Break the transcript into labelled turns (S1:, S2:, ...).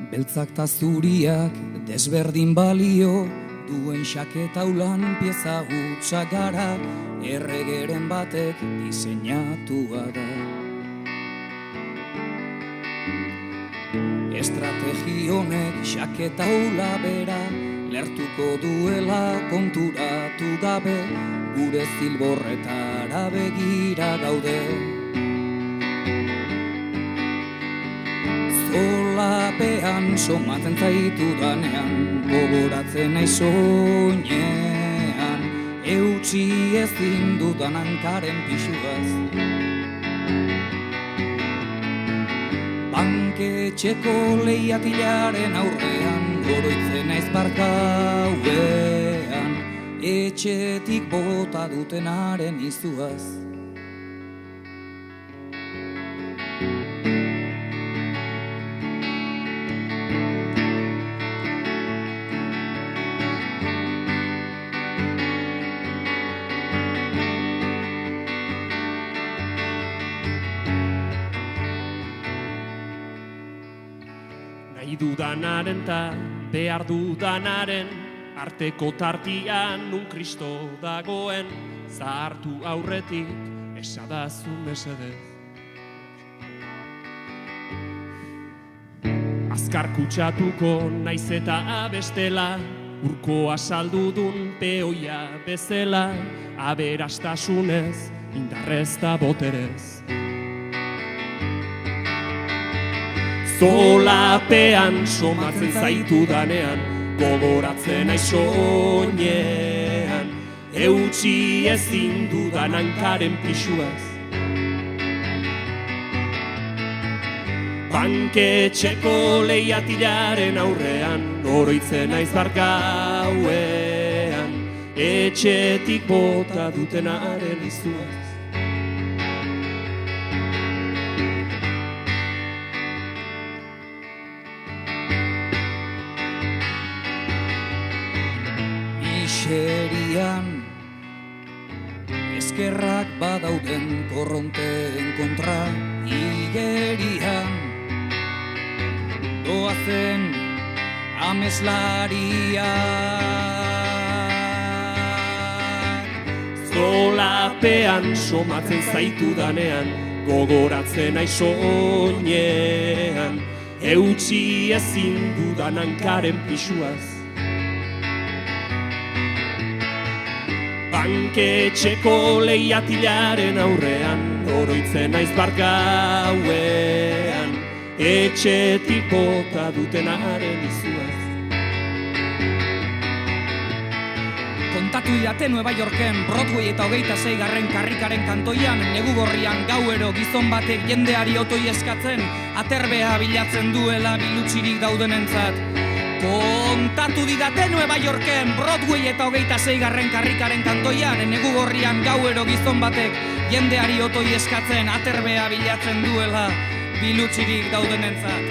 S1: Beltzak ta zuriak desberdin balio, duen xaketa ulan pieza hutsa gara, erregeren batek diseinatua da. Estrategi honek xaketa hula bera, lertuko duela konturatu gabe, gure zilborretara begira daude. Zolapean somatzen zaitu danean, gogoratzen naiz soinean, eutsi ezin dudan hankaren pixuaz. Banketxeko leihatilaren aurrean, oroitzen naiz barkauean, etxetik bota dutenaren izuaz.
S2: Nahi dudanaren ta behar dudanaren arteko tartian nun Kristo dagoen, zahartu aurretik esadazu mesedez. Azkar kutsatuko naiz eta abestela, urkoa saldudun peoia bezala, aberastasunez, indarrez da boterez. Zolapean somatzen zaitu danean, gogoratzen naiz soinean, eutsi ezin dudan hankaren pixuaz. Banketxeko leihatilaren aurrean, oroitzen naiz barkauean, etxetik bota dutenaren izuaz.
S1: Miserian eskerrak badauden korronteen kontra, igerian doazen ameslariak.
S2: Zolapean somatzen zaitu danean, gogoratzen naiz soinean, eutsi ezin dudan hankaren pixuaz. Banketxeko leihatilaren aurrean, oroitzen naiz barkauean, etxetik bota dutenaren izuaz.
S1: Kontatu didate Nueva Yorken, Broadway eta 26. karrikaren kantoian, negu gorrian gauero gizon batek jendeari otoi eskatzen, aterbea bilatzen duela bilutsirik daudenentzat. Kontatu didate Nueva Yorken, Broadway eta 26. karrikaren kantoian, negu gorrian gauero gizon batek jendeari otoi eskatzen, aterbea bilatzen duela bilutsirik daudenentzat.